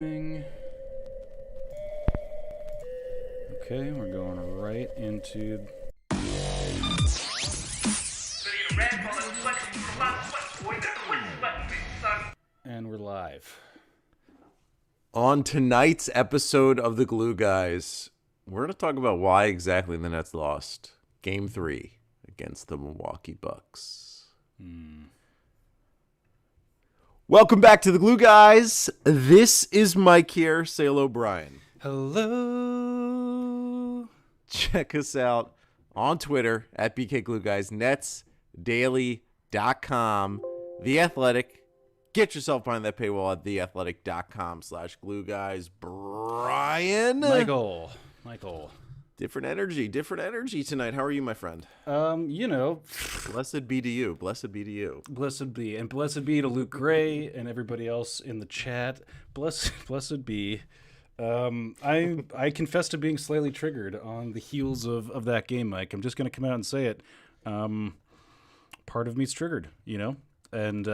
Okay, we're going right into. And we're live. On tonight's episode of the Glue Guys, we're going to talk about why exactly the Nets lost Game 3 against the Milwaukee Bucks. Welcome back to the Glue Guys. This is Mike here. Say hello, Brian. Hello. Check us out on Twitter at BK Glue Guys, netsdaily.com, The Athletic. Get yourself behind that paywall at theathletic.com/glue guys. Brian. Michael. Different energy tonight. How are you, my friend? Blessed be to you. Blessed be. And blessed be to Luke Gray and everybody else in the chat. Blessed be. I confess to being slightly triggered on the heels of that game, Mike. I'm just going to come out and say it. Part of me's triggered, and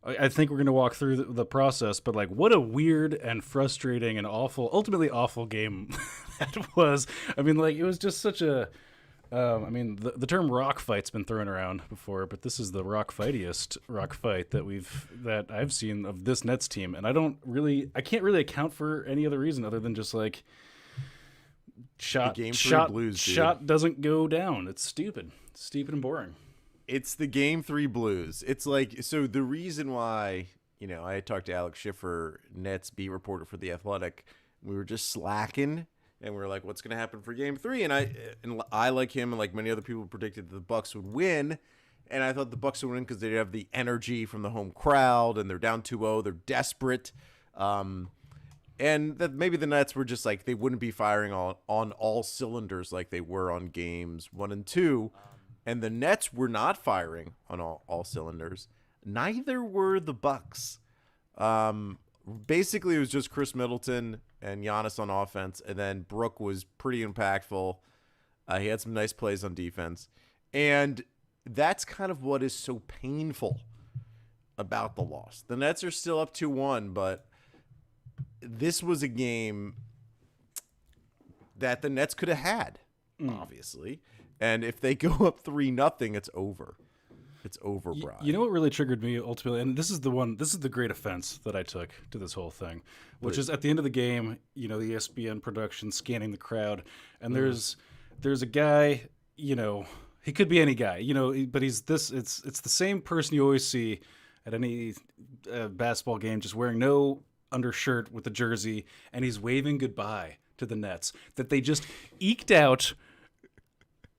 I think we're going to walk through the process, but what a weird and frustrating and ultimately awful game that was. I mean, it was just such a, the term rock fight's been thrown around before, but this is the rock-fightiest rock fight that I've seen of this Nets team. And I can't really account for any other reason other than just shot doesn't go down. It's stupid and boring. It's the Game 3 blues. It's so the reason why, I had talked to Alex Schiffer, Nets beat reporter for The Athletic. We were just slacking, and we were like, what's going to happen for Game 3? And I, like him and like many other people, predicted that the Bucks would win. And I thought the Bucks would win because they'd have the energy from the home crowd, and they're down 2-0. They're desperate. And that maybe the Nets were just they wouldn't be firing on all cylinders like they were on games 1 and 2. And the Nets were not firing on all cylinders. Neither were the Bucks. Basically, it was just Chris Middleton and Giannis on offense, and then Brook was pretty impactful. He had some nice plays on defense. And that's kind of what is so painful about the loss. The Nets are still up 2-1, but this was a game that the Nets could have had, obviously. And if they go up 3-0, it's over. It's over, Brian. You know what really triggered me ultimately, and this is the great offense that I took to this whole thing, which is at the end of the game, the ESPN production scanning the crowd, and there's a guy, he could be any guy, but it's the same person you always see at any basketball game, just wearing no undershirt with a jersey, and he's waving goodbye to the Nets that they just eked out.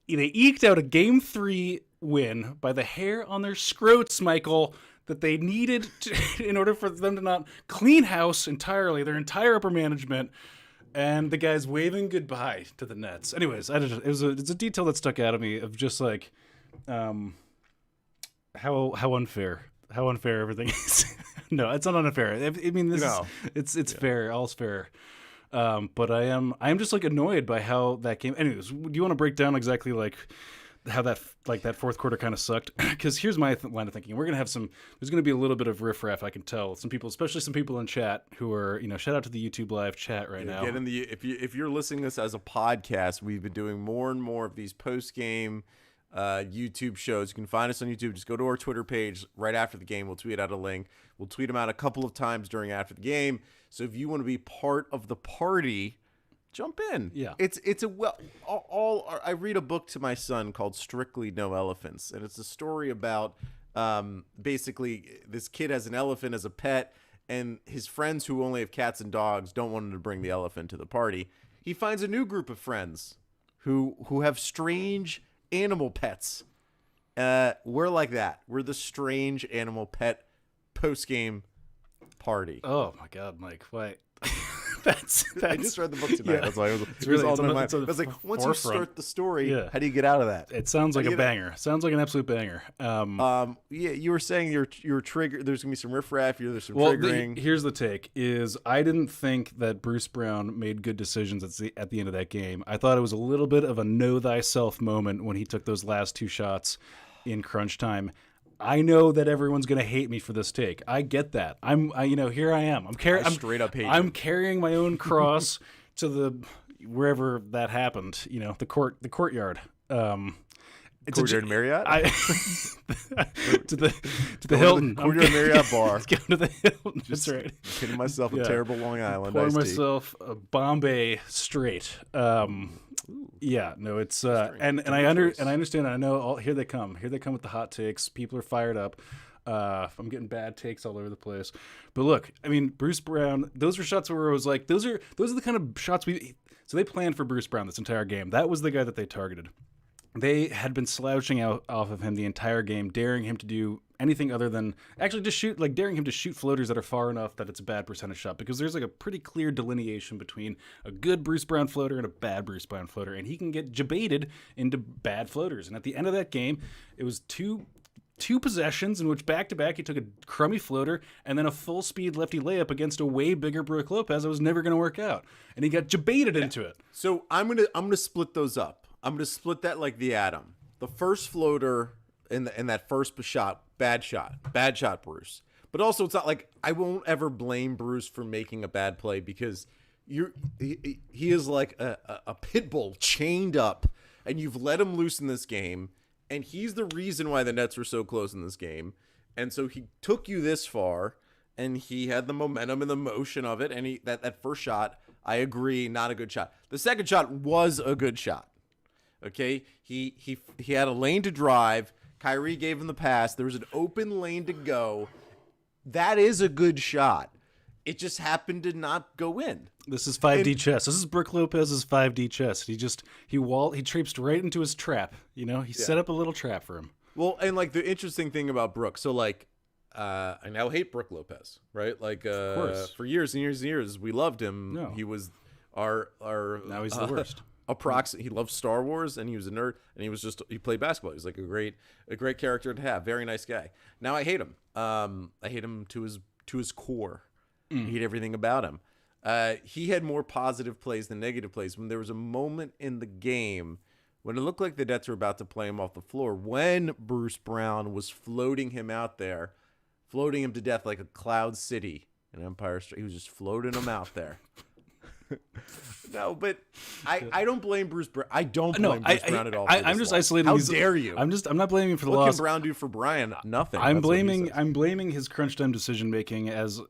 They eked out a Game 3 win by the hair on their scrotes, Michael, that they needed in order for them to not clean house entirely, their entire upper management, and the guys waving goodbye to the Nets. Anyways, it's a detail that stuck out of me of just how unfair everything is. No, it's not unfair. I mean, it's fair. All's fair. But I'm just annoyed by how that game. Anyways, do you want to break down exactly how that fourth quarter kind of sucked? Because here's my line of thinking: we're gonna have there's gonna be a little bit of riffraff. I can tell some people, especially some people in chat who are shout out to the YouTube live chat right now. Get in if you're listening to this as a podcast, we've been doing more and more of these post game YouTube shows. You can find us on YouTube. Just go to our Twitter page right after the game. We'll tweet out a link. We'll tweet them out a couple of times after the game. So if you want to be part of the party, jump in. Yeah, I read a book to my son called Strictly No Elephants, and it's a story about basically this kid has an elephant as a pet, and his friends who only have cats and dogs don't want him to bring the elephant to the party. He finds a new group of friends who have strange animal pets. We're like that. We're the strange animal pet post-game party. Oh my God, Mike! Wait, that's. I just read the book tonight. Yeah. That's why it was all in my mind. I was like, once you start the story, how do you get out of that? It sounds like a banger. Sounds like an absolute banger. Yeah, you were saying you're triggered. There's gonna be some riffraff. There's some triggering. Here's the take: is I didn't think that Bruce Brown made good decisions at the end of that game. I thought it was a little bit of a know thyself moment when he took those last two shots in crunch time. I know that everyone's gonna hate me for this take. I get that. Here I am. I'm straight up hate you. I'm carrying my own cross to the wherever that happened. The courtyard. Courtyard Marriott? to the Hilton. Courtyard Marriott bar. Going to the Hilton. That's right. Getting myself a terrible Long Island Pouring iced tea. myself a Bombay straight. Yeah, no, it's and I understand. I know. Here they come. Here they come with the hot takes. People are fired up. I'm getting bad takes all over the place. But look, I mean, Bruce Brown. Those were shots where it was like, those are the kind of shots we. So they planned for Bruce Brown this entire game. That was the guy that they targeted. They had been slouching out off of him the entire game, daring him to do anything other than actually just shoot, like daring him to shoot floaters that are far enough that it's a bad percentage shot, because there's like a pretty clear delineation between a good Bruce Brown floater and a bad Bruce Brown floater, and he can get jebaited into bad floaters. And at the end of that game, it was two possessions in which back-to-back he took a crummy floater and then a full-speed lefty layup against a way bigger Brook Lopez that was never going to work out, and he got jebaited into it. So I'm gonna split those up. I'm going to split that like the atom. The first floater in that first shot, bad shot, Bruce. But also, it's not like I won't ever blame Bruce for making a bad play, because he is like a pit bull chained up, and you've let him loose in this game, and he's the reason why the Nets were so close in this game. And so he took you this far, and he had the momentum and the motion of it, and that first shot, I agree, not a good shot. The second shot was a good shot. Okay, he had a lane to drive. Kyrie gave him the pass. There was an open lane to go. That is a good shot. It just happened to not go in. This is 5D chess. This is Brook Lopez's 5D chess. He traipsed right into his trap. He set up a little trap for him. Well, and like the interesting thing about Brook, so like I now hate Brook Lopez, right? Like of course. For years and years and years, we loved him. No. He was our now he's the worst. He loved Star Wars, and he was a nerd, and he played basketball. He was like a great character to have. Very nice guy. Now I hate him. I hate him to his core. I hate everything about him. He had more positive plays than negative plays. When there was a moment in the game when it looked like the Nets were about to play him off the floor, when Bruce Brown was floating him out there, floating him to death like a Cloud City in Empire State. He was just floating him out there. No, but I don't blame Bruce Brown. I don't blame Bruce Brown at all. I'm just isolating. How dare you? I'm not blaming him for the loss. loss. What can Brown do for Brian? Nothing. I'm blaming his crunch time decision making as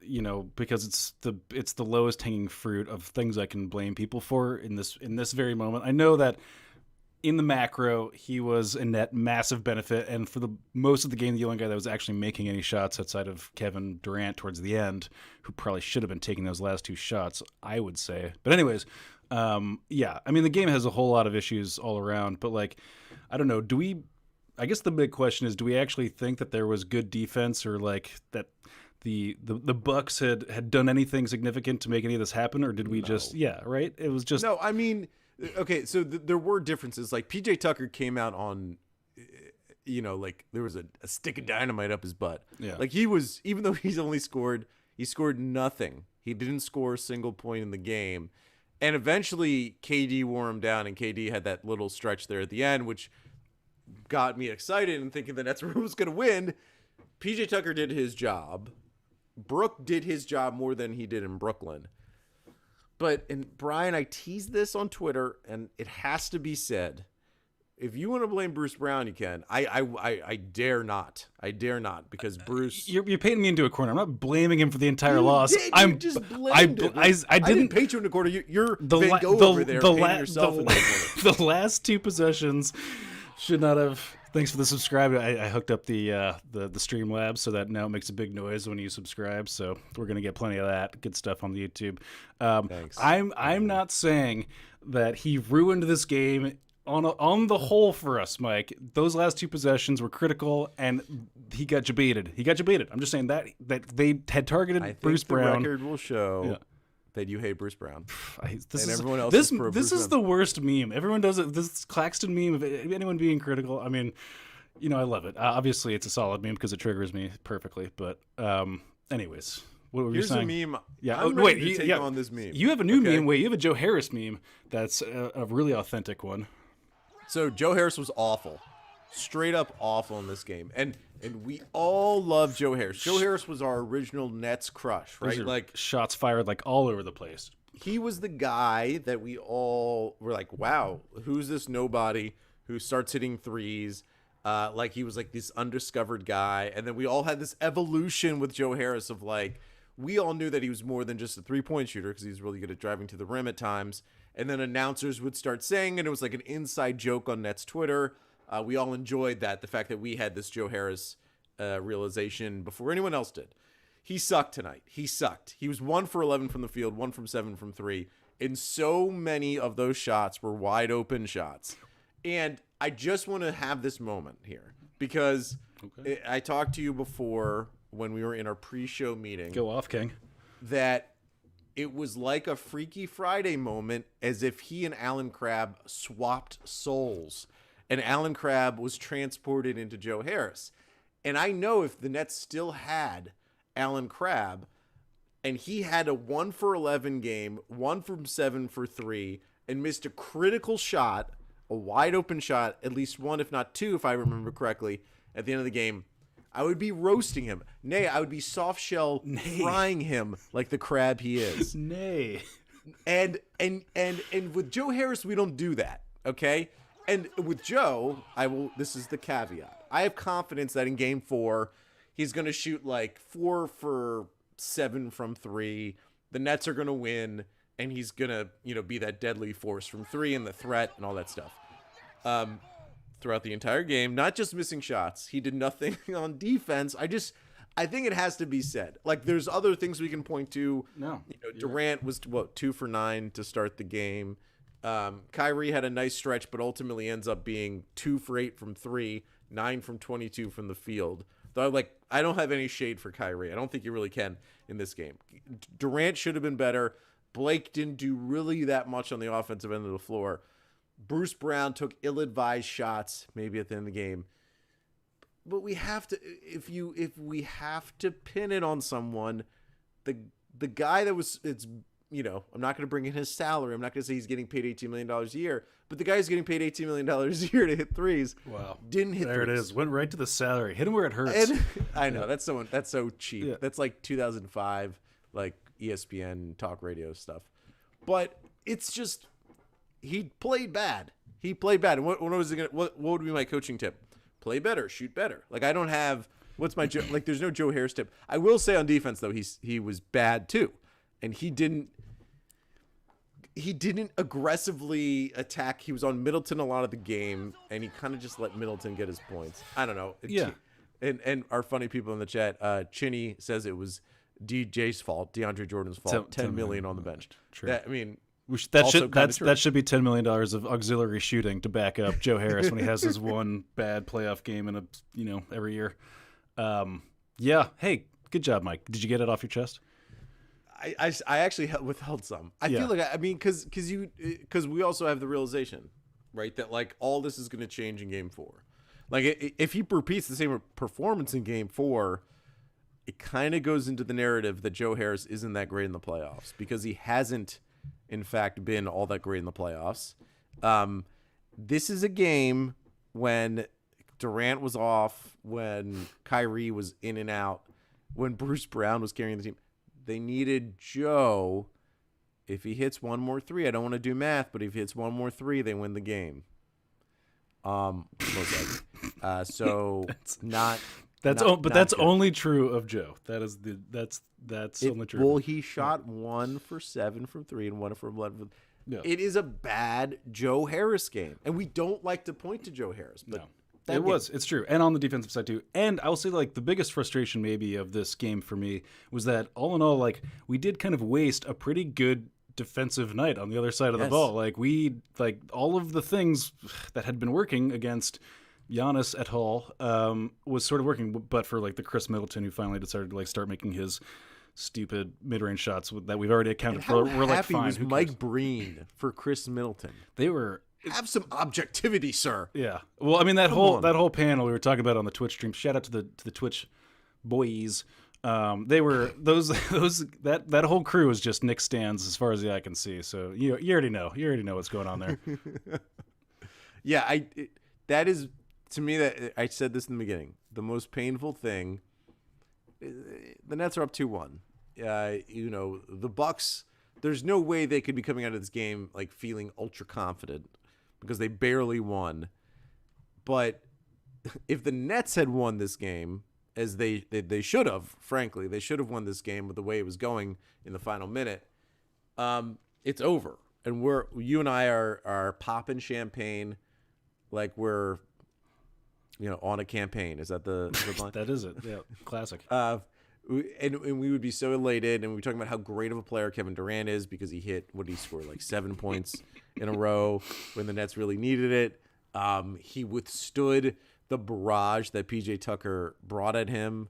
because it's the lowest hanging fruit of things I can blame people for in this very moment. I know that in the macro, he was a net massive benefit, and for the most of the game, the only guy that was actually making any shots outside of Kevin Durant towards the end, who probably should have been taking those last two shots, I would say. But anyways, yeah, I mean, the game has a whole lot of issues all around, but like, I don't know, I guess the big question is, do we actually think that there was good defense, or like that the Bucks had done anything significant to make any of this happen, or did we just, right? It was just... No, I mean... Okay, so there were differences. Like PJ Tucker came out on, like there was a stick of dynamite up his butt. Yeah. Like even though he scored nothing. He didn't score a single point in the game. And eventually KD wore him down, and KD had that little stretch there at the end, which got me excited and thinking the Nets was going to win. PJ Tucker did his job. Brook did his job more than he did in Brooklyn. And Brian, I teased this on Twitter, and it has to be said. If you want to blame Bruce Brown, you can. I dare not. I dare not, because Bruce. You're painting me into a corner. I'm not blaming him for the entire loss. I didn't paint you in a corner. You're Van Gogh over there painting yourself in the corner. The last two possessions should not have. Thanks for the subscribe. I hooked up the Streamlabs so that now it makes a big noise when you subscribe. So we're gonna get plenty of that good stuff on the YouTube. Thanks. I'm not saying that he ruined this game on the whole for us, Mike. Those last two possessions were critical, and he got jebaited. I'm just saying that they had targeted Bruce Brown. The record will show. Yeah. That you hate Bruce Brown. Everyone else this is the worst meme. Everyone does it. This Claxton meme of anyone being critical. I mean, I love it. Obviously, it's a solid meme because it triggers me perfectly. But anyways, what were you saying? Here's a meme. Yeah. I'm ready to take on this meme. You have a new meme. Wait, you have a Joe Harris meme that's a really authentic one. So Joe Harris was awful. Straight up awful in this game. And And we all love Joe Harris. Joe Harris was our original Nets crush, right? Like shots fired like all over the place. He was the guy that we all were like, wow, who's this nobody who starts hitting threes? Like he was like this undiscovered guy. And then we all had this evolution with Joe Harris of like, we all knew that he was more than just a 3-point shooter because he's really good at driving to the rim at times. And then announcers would start saying, and it was like an inside joke on Nets Twitter. We all enjoyed that, the fact that we had this Joe Harris realization before anyone else did. He sucked tonight. He sucked. He was 1 for 11 from the field, 1 from 7 from 3. And so many of those shots were wide open shots. And I just want to have this moment here because I talked to you before when we were in our pre-show meeting. Go off, King. That it was like a Freaky Friday moment, as if he and Alan Crabb swapped souls. And Alan Crabb was transported into Joe Harris. And I know if the Nets still had Alan Crabb and he had a 1 for 11 game, 1 from 7 for 3, and missed a critical shot, a wide open shot, at least 1, if not 2, if I remember correctly, at the end of the game, I would be roasting him. Nay, I would be soft shell frying him like the crab he is. Nay. And with Joe Harris, we don't do that, okay? And with Joe, this is the caveat. I have confidence that in game 4, he's going to shoot like 4 for 7 from 3. The Nets are going to win, and he's going to, be that deadly force from 3 and the threat and all that stuff. Throughout the entire game, not just missing shots. He did nothing on defense. I think it has to be said. Like, there's other things we can point to. No. Durant was 2 for 9 to start the game. Kyrie had a nice stretch, but ultimately ends up being 2 for 8 from 3, 9 from 22 from the field. Though I don't have any shade for Kyrie. I don't think you really can in this game. Durant should have been better. Blake didn't do really that much on the offensive end of the floor. Bruce Brown took ill-advised shots maybe at the end of the game. But we have to, if we have to pin it on someone, the guy that was, I'm not going to bring in his salary. I'm not going to say he's getting paid $18 million a year, but the guy who's getting paid $18 million a year to hit threes. Wow. Didn't hit there threes. It is. Went right to the salary. Hit him where it hurts. And, I know. That's so cheap. Yeah. That's like 2005, like ESPN talk radio stuff. But it's just, he played bad. And what would be my coaching tip? Play better, shoot better. Like, I don't have, there's no Joe Harris tip. I will say on defense, though, he was bad too. And he didn't aggressively attack. He was on Middleton a lot of the game, and he kind of just let Middleton get his points. I don't know. Yeah. And our funny people in the chat, Chinny says it was DJ's fault, DeAndre Jordan's fault. $10 million on the bench. True. That should be $10 million of auxiliary shooting to back up Joe Harris when he has his one bad playoff game in every year. Yeah. Hey, good job, Mike. Did you get it off your chest? I actually withheld some. I feel like because we also have the realization, right, that like all this is going to change in game 4. Like if he repeats the same performance in game 4, it kind of goes into the narrative that Joe Harris isn't that great in the playoffs because he hasn't, in fact, been all that great in the playoffs. This is a game when Durant was off, when Kyrie was in and out, when Bruce Brown was carrying the team. They needed Joe. If he hits one more 3, I don't want to do math, but if he hits one more 3, they win the game. Most likely. So that's only true of Joe. That's only true. Well, he shot 1 for 7 from 3 and 1 for 11. No. It is a bad Joe Harris game, and we don't like to point to Joe Harris, but. No. It's true. And on the defensive side too. And I will say the biggest frustration maybe of this game for me was that all in all, we did kind of waste a pretty good defensive night on the other side of the ball. All of the things that had been working against Giannis et al. Was sort of working, but for the Chris Middleton who finally decided to start making his stupid mid-range shots that we've already accounted for. We're happy fine. Was Mike Breen for Chris Middleton? They were. Have some objectivity, sir. Yeah. Well, I mean that whole panel we were talking about on the Twitch stream. Shout out to the Twitch boys. They were that whole crew was just Knicks stands as far as the eye can see. So you already know what's going on there. Yeah, that is to me, that I said this in the beginning, the most painful thing, the Nets are up 2-1. The Bucks, there's no way they could be coming out of this game like feeling ultra confident because they barely won. But if the Nets had won this game, as they should have, frankly, they should have won this game with the way it was going in the final minute, it's over. And you and I are popping champagne like we're on a campaign. Is that the line? That is it. Yeah, classic. And we would be so elated, and we were talking about how great of a player Kevin Durant is because he scored like 7 points in a row when the Nets really needed it. He withstood the barrage that PJ Tucker brought at him.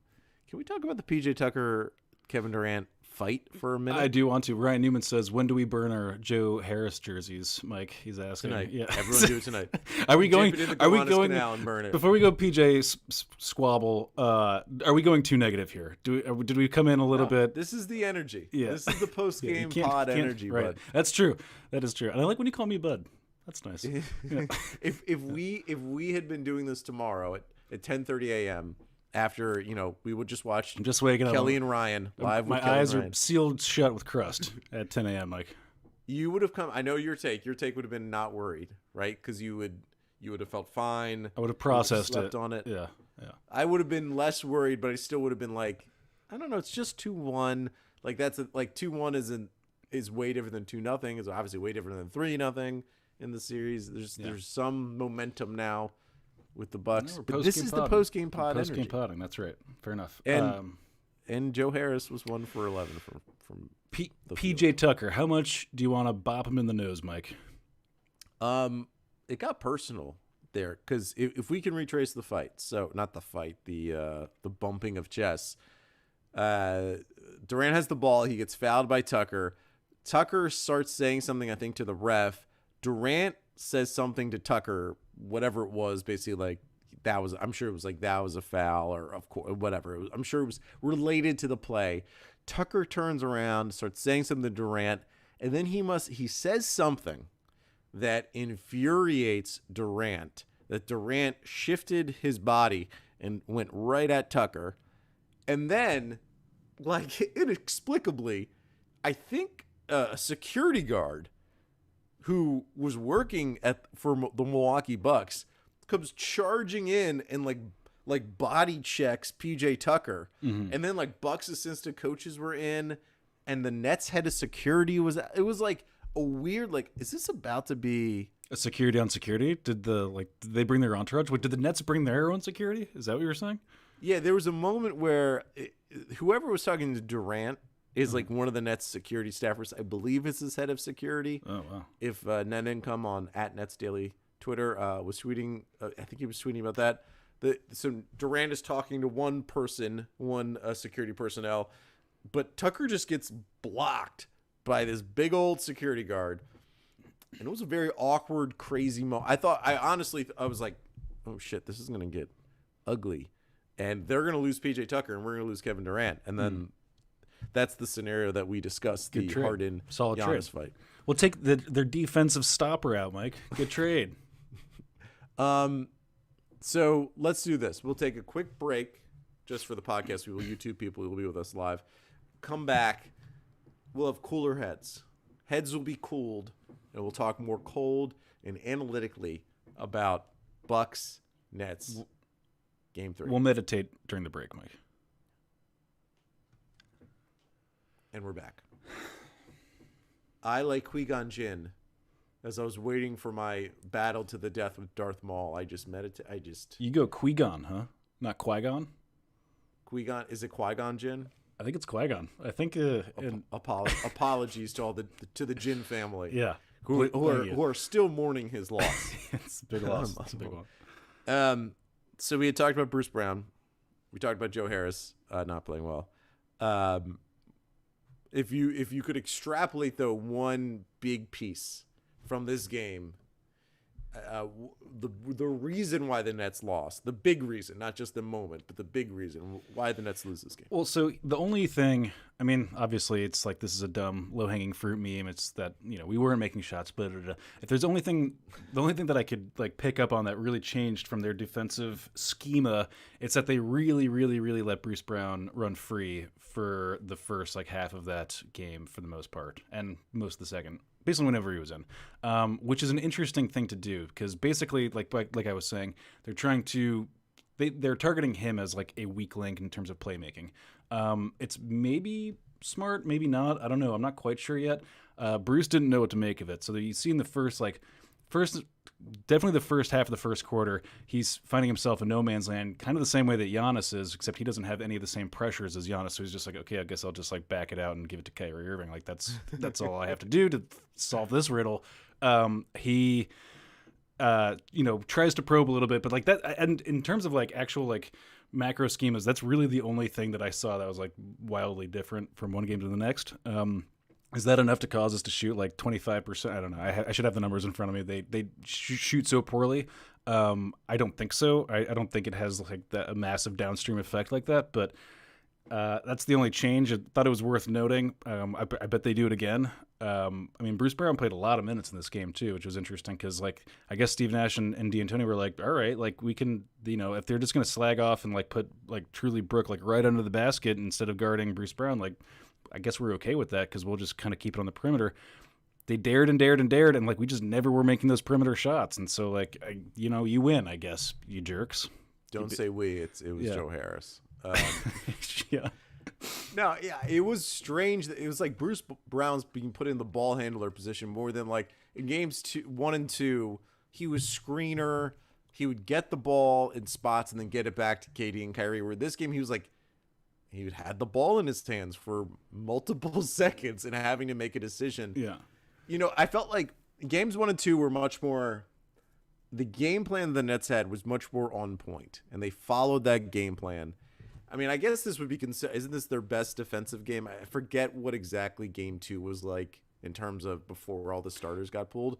Can we talk about the PJ Tucker Kevin Durant fight for a minute? I do want to. Ryan Newman says, when do we burn our Joe Harris jerseys? Mike, he's asking. Tonight. Yeah. Everyone do it tonight. Are we going? Are we going? Canal and burn it. Before we go, PJ squabble. Are we going too negative here? Did we come in a little bit? This is the energy. Yeah. This is the post game pod energy, right. bud. That's true. That is true. And I like when you call me bud. That's nice. Yeah. If we had been doing this tomorrow at 10:30 a.m. after we would just watch I'm just waking Kelly up. and Ryan live. My with Kelly eyes and are Ryan. sealed shut with crust at 10 a.m. Mike. You would have come. I know your take. Your take would have been not worried, right? Because you would have felt fine. I would have processed slept it. on it. Yeah. I would have been less worried, but I still would have been like, I don't know. It's just 2-1. Like 2-1 is way different than 2-0. It's obviously way different than 3-0 in the series. There's some momentum now with the Bucks. But this is the post game pod energy. Post game podding. That's right. Fair enough. And Joe Harris was 1 for 11 from PJ Tucker. How much do you want to bop him in the nose, Mike? It got personal there because if we can retrace the fight, so not the fight, the bumping of chess. Durant has the ball. He gets fouled by Tucker. Tucker starts saying something, I think, to the ref. Durant says something to Tucker, whatever it was, basically like I'm sure it was like that was a foul or of course whatever. I'm sure it was related to the play. Tucker turns around, starts saying something to Durant, and then he says something that infuriates Durant. That Durant shifted his body and went right at Tucker, and then, like inexplicably, I think a security guard who was working for the Milwaukee Bucks comes charging in and like body checks PJ Tucker. Mm-hmm. And then like Bucks assistant coaches were in, and the Nets head of security it was like a weird, like, is this about to be a security on security? Did they bring their entourage? Did the Nets bring their own security? Is that what you were saying? Yeah, there was a moment where whoever was talking to Durant is like one of the Nets security staffers. I believe is his head of security. Oh, wow. If Net Income on @NetsDaily Twitter was tweeting, I think he was tweeting about that. So Durant is talking to one person, security personnel, but Tucker just gets blocked by this big old security guard. And it was a very awkward, crazy moment. I was like, oh shit, this is going to get ugly. And they're going to lose PJ Tucker and we're going to lose Kevin Durant. And then that's the scenario that we discussed, the Harden Giannis fight. We'll take their defensive stopper out, Mike. Good trade. So let's do this. We'll take a quick break just for the podcast. We will YouTube people who will be with us live. Come back. We'll have cooler heads. Heads will be cooled, and we'll talk more cold and analytically about Bucks Nets Game 3. We'll meditate during the break, Mike. And we're back. I like Qui-Gon Jinn. As I was waiting for my battle to the death with Darth Maul, I just meditate. You go Qui-Gon, huh? Not Qui-Gon? Qui-Gon, is it Qui-Gon Jinn? I think it's Qui-Gon. I think apologies to the Jinn family. Yeah. Who are still mourning his loss. It's a big loss. It's a big one. So we had talked about Bruce Brown. We talked about Joe Harris not playing well. If you could extrapolate though one big piece from this game, the reason why the Nets lost, the big reason, not just the moment, but the big reason why the Nets lose this game. Well, so the only thing, I mean, obviously it's like this is a dumb low-hanging fruit meme. It's that, we weren't making shots, but if there's the only thing that I could like pick up on that really changed from their defensive schema, it's that they really, really, really let Bruce Brown run free for the first like half of that game for the most part, and most of the second. Basically, whenever he was in, which is an interesting thing to do because basically, like I was saying, they're targeting him as like a weak link in terms of playmaking. It's maybe smart, maybe not. I don't know. I'm not quite sure yet. Bruce didn't know what to make of it. So you see in the definitely the first half of the first quarter, he's finding himself in no man's land, kind of the same way that Giannis is, except he doesn't have any of the same pressures as Giannis. So he's just like, okay, I guess I'll just like back it out and give it to Kyrie Irving. Like that's all I have to do to solve this riddle. He tries to probe a little bit, but like that, and in terms of like actual like macro schemas, that's really the only thing that I saw that was like wildly different from one game to the next. Is that enough to cause us to shoot like 25%? I don't know. I should have the numbers in front of me. They shoot so poorly. I don't think so. I don't think it has like a massive downstream effect like that. But that's the only change. I thought it was worth noting. I bet they do it again. I mean, Bruce Brown played a lot of minutes in this game too, which was interesting because like I guess Steve Nash and D'Antoni were like, all right, like we can, if they're just gonna slag off and like put like Truly Brook like right under the basket instead of guarding Bruce Brown, like. I guess we're okay with that because we'll just kind of keep it on the perimeter. They dared and dared and dared, and like we just never were making those perimeter shots. And so like you win, I guess, you jerks. Don't say we. It was Joe Harris. Yeah. No, yeah, it was strange. It was like Bruce Brown's being put in the ball handler position more than like in games 1 and 2. He was screener. He would get the ball in spots and then get it back to KD and Kyrie. Where this game he was like. He had the ball in his hands for multiple seconds and having to make a decision. Yeah. I felt like games 1 and 2 were much more – the game plan the Nets had was much more on point, and they followed that game plan. I mean, I guess this would be – isn't this their best defensive game? I forget what exactly game 2 was like in terms of before all the starters got pulled.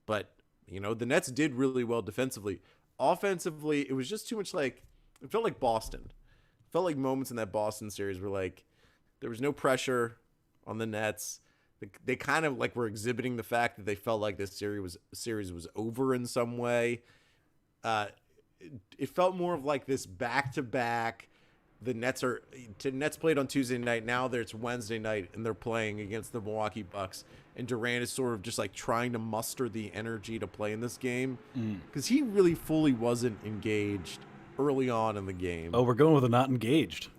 But, the Nets did really well defensively. Offensively, it was just too much like – it felt like Boston. Felt like moments in that Boston series were like there was no pressure on the Nets. They kind of like were exhibiting the fact that they felt like this series was over in some way. It felt more of like this back-to-back. The Nets played on Tuesday night. Now it's Wednesday night, and they're playing against the Milwaukee Bucks. And Durant is sort of just like trying to muster the energy to play in this game because he really fully wasn't engaged early on in the game. Oh, we're going with a not engaged.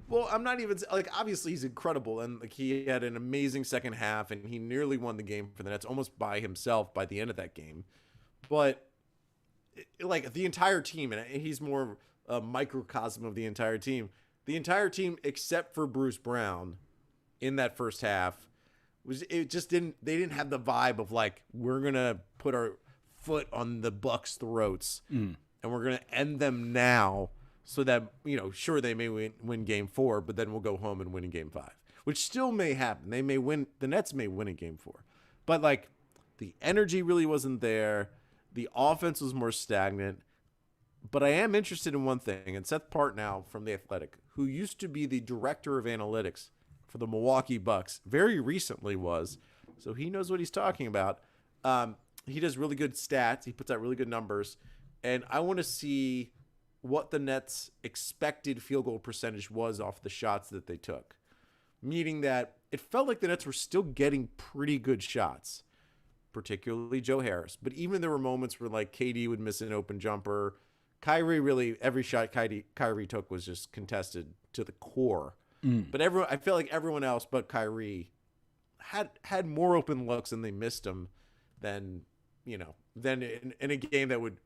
Well, I'm not even like obviously he's incredible and like he had an amazing second half and he nearly won the game for the Nets almost by himself by the end of that game. But like the entire team, and he's more a microcosm of the entire team. The entire team except for Bruce Brown in that first half they didn't have the vibe of like we're going to put our foot on the Bucks' throats. And we're going to end them now so that, sure, they may win game 4, but then we'll go home and win in game 5, which still may happen. They may win. The Nets may win in game 4. But, like, the energy really wasn't there. The offense was more stagnant. But I am interested in one thing. And Seth Partnow from The Athletic, who used to be the director of analytics for the Milwaukee Bucks, very recently was. So he knows what he's talking about. He does really good stats. He puts out really good numbers. And I want to see what the Nets' expected field goal percentage was off the shots that they took. Meaning that it felt like the Nets were still getting pretty good shots, particularly Joe Harris. But even there were moments where like KD would miss an open jumper. Kyrie really, every shot Kyrie took was just contested to the core. But I felt like everyone else but Kyrie had more open looks and they missed them than then in a game that would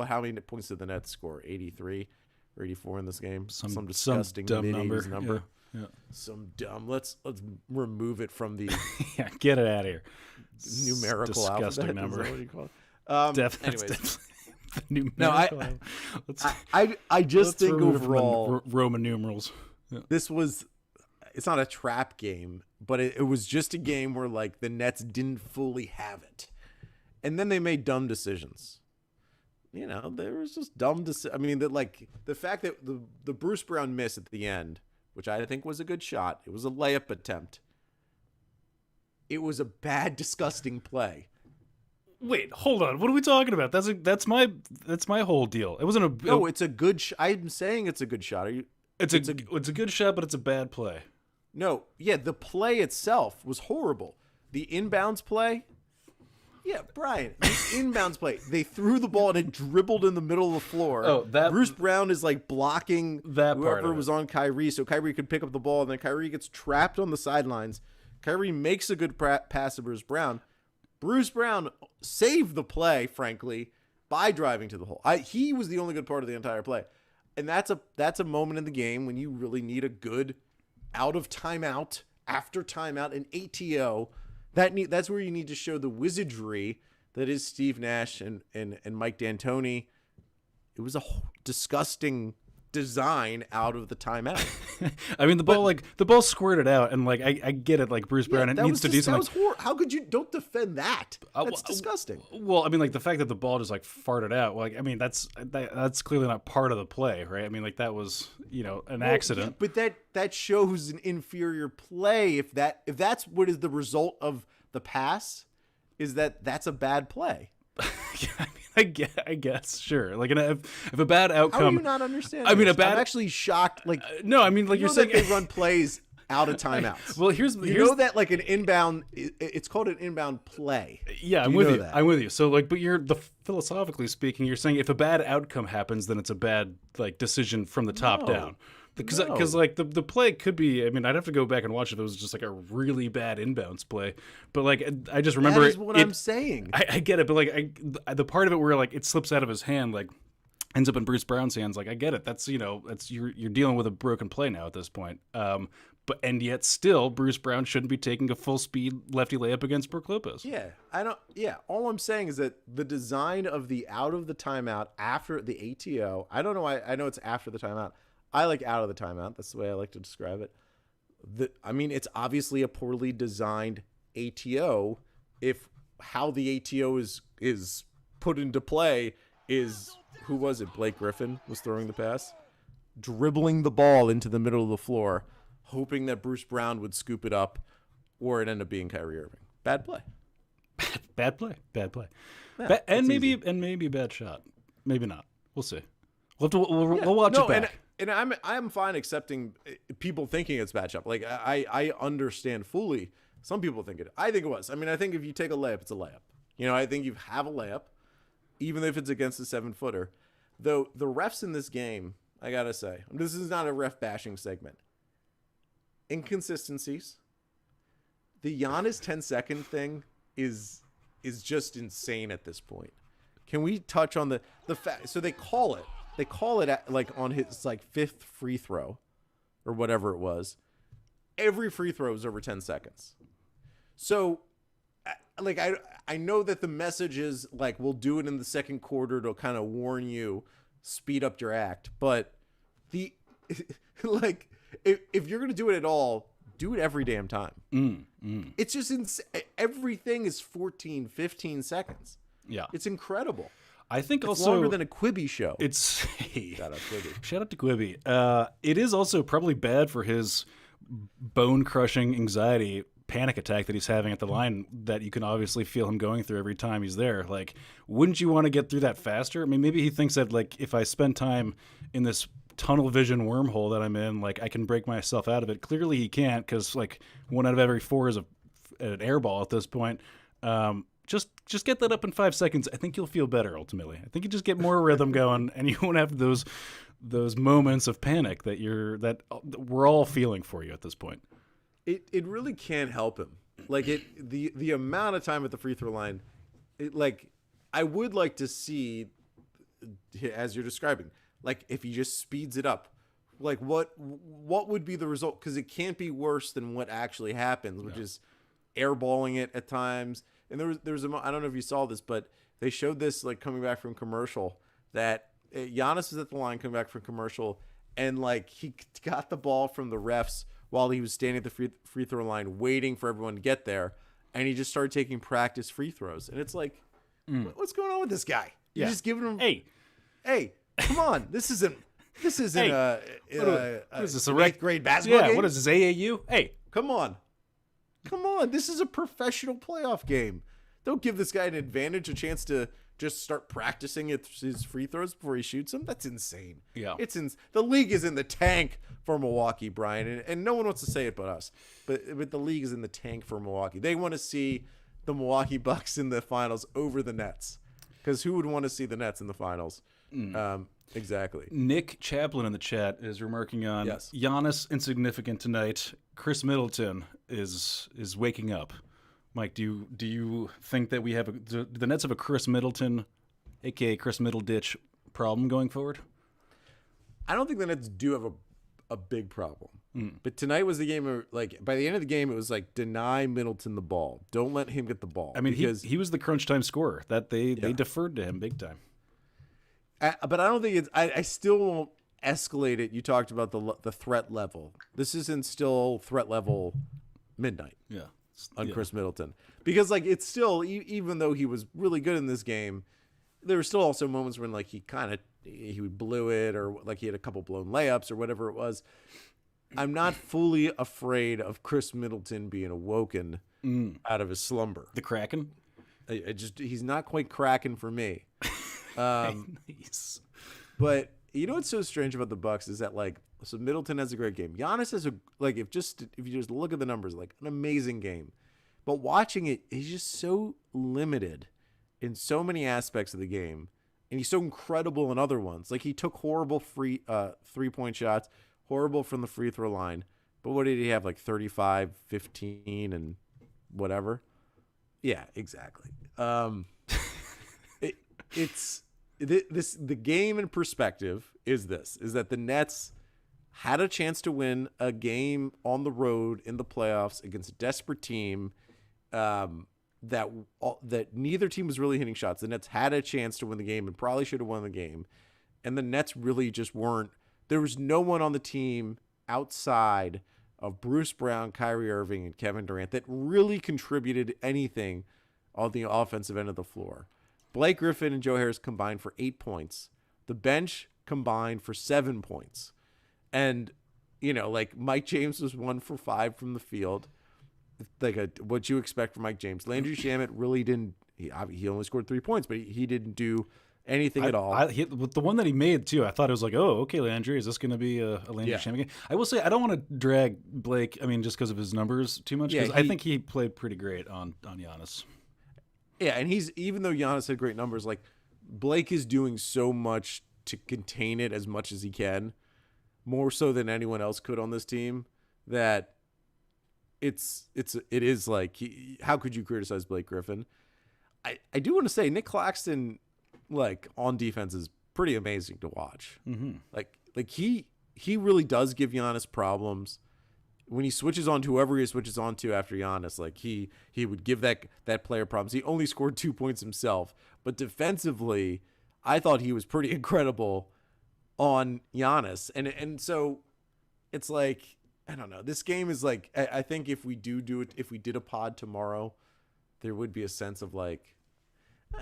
how many points did the Nets score? 83 or 84 in this game? Some disgusting dumb number. Yeah. Some dumb. Let's remove it from the yeah, get it out of here. Numerical disgusting alphabet. Number. Is that what you call it? Definitely. No, I just think overall Roman numerals. Yeah. It's not a trap game, but it was just a game where like the Nets didn't fully have it. and then they made dumb decisions. You know, there was just dumb I mean, that like the fact that the Bruce Brown miss at the end, which I think was a good shot. It was a layup attempt. It was a bad, disgusting play. Wait, hold on. What are we talking about? That's my whole deal. It wasn't a No, it's a good I'm saying it's a good shot. It's a good shot, but it's a bad play. No, yeah, the play itself was horrible. The inbounds play, yeah, Brian, the inbounds play. They threw the ball and it dribbled in the middle of the floor. Oh, Bruce Brown is like blocking that whoever was on Kyrie, so Kyrie could pick up the ball, and then Kyrie gets trapped on the sidelines. Kyrie makes a good pass to Bruce Brown. Bruce Brown saved the play, frankly, by driving to the hole. He was the only good part of the entire play. And that's a moment in the game when you really need a good out of timeout, after timeout, an ATO. That's where you need to show the wizardry that is Steve Nash and Mike D'Antoni. It was a disgusting design out of the timeout. I mean, the ball squirted out, and like I get it, like Bruce Brown, it needs to do something. That was horrible. How could you don't defend that? That's disgusting. Well, I mean, like the fact that the ball just like farted out, like I mean, that's clearly not part of the play, right? I mean, like that was an accident. Yeah, but that shows an inferior play. If that's what is the result of the pass, is that's a bad play. Yeah, I guess, sure. Like, if a bad outcome. How are you not understanding? I mean, I'm actually shocked. Like, no, I mean, like you're saying they run plays out of timeouts. Well, here's know that like an inbound. It's called an inbound play. Yeah, I'm with you. I'm with you. So like, but philosophically speaking, you're saying if a bad outcome happens, then it's a bad like decision from the top down. Because like the play could be, I mean, I'd have to go back and watch if it was just like a really bad inbounds play, but like I just remember that is what I'm saying. I get it, but like the part of it where like it slips out of his hand, like ends up in Bruce Brown's hands. Like I get it. That's that's you're dealing with a broken play now at this point. And yet still Bruce Brown shouldn't be taking a full speed lefty layup against Brook Lopez. Yeah, all I'm saying is that the design of the out of the timeout after the ATO. I don't know why. I know it's after the timeout. I like out of the timeout. That's the way I like to describe it. I mean, it's obviously a poorly designed ATO. If how the ATO is put into play is, who was it? Blake Griffin was throwing the pass, dribbling the ball into the middle of the floor, hoping that Bruce Brown would scoop it up, or it ended up being Kyrie Irving. Bad play. Bad play. Yeah, and maybe a bad shot. Maybe not. We'll see. We'll watch it back. And I'm fine accepting people thinking it's bad shot. Like I understand fully. Some people think it. I think it was. I mean, I think if you take a layup, it's a layup. I think you have a layup, even if it's against a 7-footer. Though the refs in this game, I gotta say, this is not a ref bashing segment. Inconsistencies. The Giannis 10-second thing is just insane at this point. Can we touch on the fact? So they call it. They call it at, like on his like 5th free throw or whatever it was. Every free throw is over 10 seconds. So like I know that the message is like, we'll do it in the second quarter to kind of warn you, speed up your act. But like if you're going to do it at all, do it every damn time. It's just everything is 14, 15 seconds. Yeah. It's incredible. I think it's also longer than a Quibi show. It's shout out Quibi. Shout out to Quibi. It is also probably bad for his bone-crushing anxiety panic attack that he's having at the line that you can obviously feel him going through every time he's there. Like, wouldn't you want to get through that faster? I mean, maybe he thinks that like if I spend time in this tunnel vision wormhole that I'm in, like I can break myself out of it. Clearly he can't, because like 1 out of every 4 is an air ball at this point. Just get that up in 5 seconds. I think you'll feel better ultimately. I think you just get more rhythm going, and you won't have those moments of panic that we're all feeling for you at this point. It really can't help him. Like the amount of time at the free throw line, I would like to see, as you're describing, like if he just speeds it up, like what would be the result? Because it can't be worse than what actually happens, which is airballing it at times. And there was I don't know if you saw this, but they showed this like coming back from commercial, that Giannis was at the line coming back from commercial, and like he got the ball from the refs while he was standing at the free throw line waiting for everyone to get there, and he just started taking practice free throws. And it's like, What's going on with this guy? You're just giving him. Hey, come on. This isn't what is this, a 8th grade basketball game? What is this, AAU? Hey, come on. This is a professional playoff game. Don't give this guy an advantage, a chance to just start practicing his free throws before he shoots them. That's insane. Yeah. The league is in the tank for Milwaukee, Brian, and no one wants to say it but us. But the league is in the tank for Milwaukee. They want to see the Milwaukee Bucks in the finals over the Nets. Because who would want to see the Nets in the finals? Exactly. Nick Chaplin in the chat is remarking on Giannis insignificant tonight. Chris Middleton is waking up. Mike, do you think that we have do the Nets have a Chris Middleton, aka Chris Middleditch, problem going forward? I don't think the Nets do have a big problem. But tonight was the game where, like, by the end of the game, it was like, deny Middleton the ball. Don't let him get the ball. I mean, he was the crunch time scorer. That they deferred to him big time. But I don't think I still won't escalate it. You talked about the threat level. This isn't still threat level midnight. Yeah. On Chris Middleton, because like it's still, even though he was really good in this game, there were still also moments when like he blew it, or like he had a couple blown layups or whatever it was. I'm not fully afraid of Chris Middleton being awoken out of his slumber. The Kraken? He's not quite cracking for me. Nice. But you know what's so strange about the Bucks is that, like, so Middleton has a great game. Giannis has if you just look at the numbers, like an amazing game. But watching it, he's just so limited in so many aspects of the game, and he's so incredible in other ones. Like, he took horrible 3-point shots, horrible from the free throw line. But what did he have? Like 35, 15, and whatever. Yeah, exactly. The game in perspective is that the Nets had a chance to win a game on the road in the playoffs against a desperate team that neither team was really hitting shots. The Nets had a chance to win the game and probably should have won the game. And the Nets really just weren't. There was no one on the team outside of Bruce Brown, Kyrie Irving, and Kevin Durant that really contributed anything on the offensive end of the floor. Blake Griffin and Joe Harris combined for 8 points. The bench combined for 7 points. And, like Mike James was 1 for 5 from the field. Like what you expect from Mike James. Landry Shamet really didn't. He only scored 3 points, but he didn't do anything at all. With the one that he made, too, I thought it was like, oh, okay, Landry, is this going to be a Landry Shamet game? I will say, I don't want to drag Blake, just because of his numbers too much, because I think he played pretty great on Giannis. Yeah, and even though Giannis had great numbers, like, Blake is doing so much to contain it as much as he can, more so than anyone else could on this team, that it is like, how could you criticize Blake Griffin? I do want to say Nick Claxton, like, on defense is pretty amazing to watch. Mm-hmm. Like he really does give Giannis problems. When he switches on to whoever he switches on to after Giannis, like he would give that player problems. He only scored 2 points himself, but defensively, I thought he was pretty incredible on Giannis. And so it's like, I don't know. This game is like, I think if we do it, if we did a pod tomorrow, there would be a sense of like,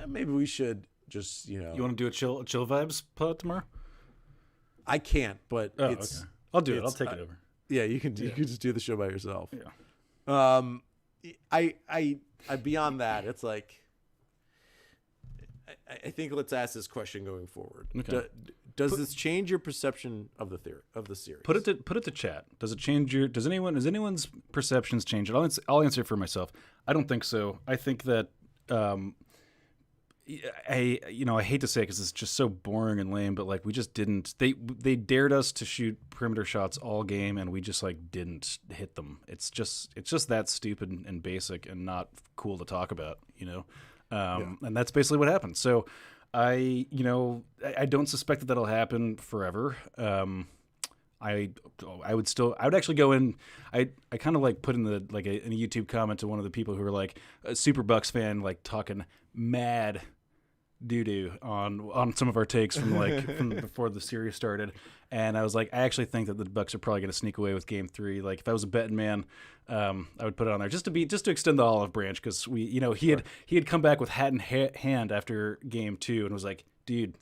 maybe we should just, You want to do a chill vibes pod tomorrow? I can't, but okay. I'll do it. I'll take it over. Yeah, you can just do the show by yourself. Yeah. I beyond that, it's like, I think let's ask this question going forward. Okay. Does this change your perception of the series? Put it to chat. Does it change does anyone's perceptions change? I'll answer it for myself. I don't think so. I think that I hate to say it because it's just so boring and lame, but like we just didn't. They dared us to shoot perimeter shots all game, and we just like didn't hit them. It's just that stupid and basic and not cool to talk about, And that's basically what happened. So I don't suspect that that'll happen forever. I would actually go in. I kind of like put in in a YouTube comment to one of the people who were like a Super Bucks fan, like talking mad doo doo on some of our takes from before the series started, and I was like, I actually think that the Bucks are probably going to sneak away with Game 3. Like, if I was a betting man, I would put it on there just to extend the olive branch, because he had come back with hat in hand after Game 2 and was like, dude,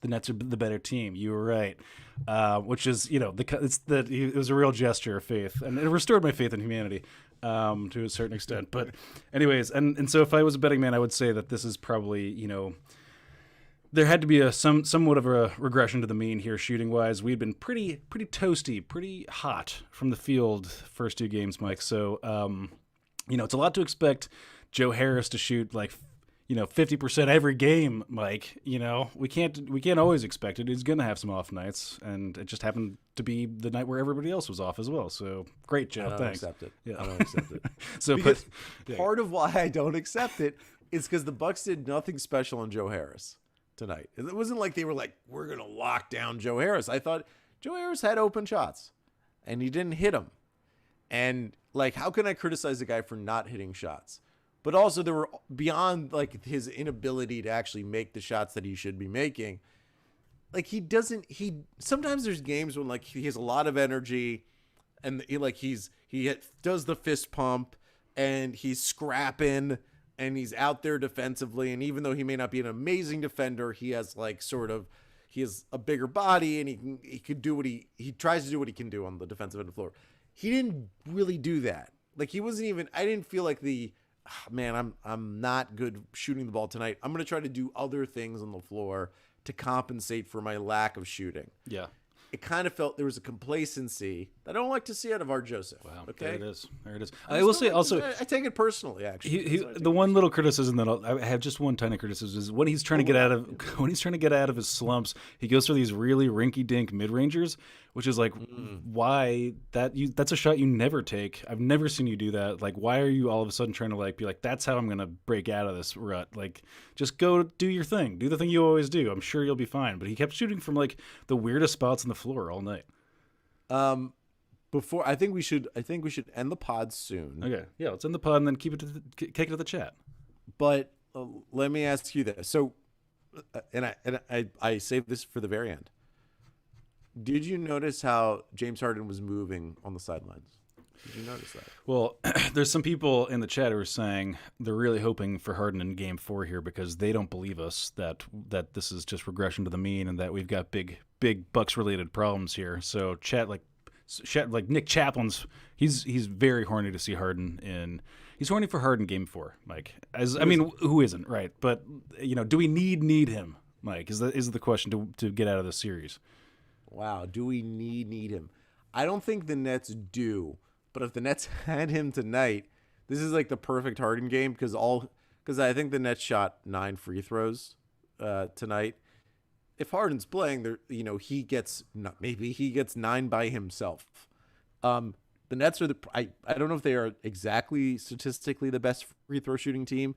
the Nets are the better team. You were right, which is it was a real gesture of faith, and it restored my faith in humanity to a certain extent. But anyways, and so if I was a betting man, I would say that this is probably there had to be somewhat of a regression to the mean here shooting wise. We'd been pretty toasty, pretty hot from the field first 2 games, Mike. So it's a lot to expect Joe Harris to shoot like 50% every game, Mike. We can't always expect it. He's gonna have some off nights, and it just happened to be the night where everybody else was off as well. So great, Joe. Thanks. Accept it. Yeah. I don't accept it. So, because part of why I don't accept it is because the Bucks did nothing special on Joe Harris tonight. It wasn't like they were like, we're gonna lock down Joe Harris. I thought Joe Harris had open shots, and he didn't hit them. And like, how can I criticize a guy for not hitting shots? But also, there were beyond like his inability to actually make the shots that he should be making. Like, sometimes there's games when like he has a lot of energy, and he does the fist pump, and he's scrapping, and he's out there defensively. And even though he may not be an amazing defender, he has a bigger body, and he could do he tries to do what he can do on the defensive end of the floor. He didn't really do that. Like, he wasn't even. I didn't feel like man, I'm not good shooting the ball tonight. I'm going to try to do other things on the floor to compensate for my lack of shooting. Yeah. It kind of felt there was a complacency that I don't like to see out of our Joseph. Wow. Okay. There it is. I will say also, I take it personally, actually. The one little criticism that I have, just one tiny criticism, is when he's trying to get out of his slumps, he goes for these really rinky-dink mid-rangers, which is like, why that's a shot you never take. I've never seen you do that. Like, why are you all of a sudden trying to like be like, that's how I'm going to break out of this rut? Like, just go do your thing. Do the thing you always do. I'm sure you'll be fine. But he kept shooting from like the weirdest spots on the floor all night. I think we should end the pod soon. Okay. Yeah, let's end the pod and then kick it to the chat. But let me ask you this. So, and I saved this for the very end. Did you notice how James Harden was moving on the sidelines? Did you notice that? Well, there's some people in the chat who are saying they're really hoping for Harden in Game 4 here, because they don't believe us that this is just regression to the mean and that we've got big Bucks related problems here. So chat like Nick Chaplin's, he's very horny to see Harden in. He's horny for Harden Game 4, Mike. Who isn't, right? But do we need him, Mike? Is the question to get out of this series? Wow, do we need him? I don't think the Nets do, but if the Nets had him tonight, this is like the perfect Harden game, because I think the Nets shot 9 free throws tonight. If Harden's playing, there, he gets 9 by himself. The Nets are I don't know if they are exactly statistically the best free throw shooting team,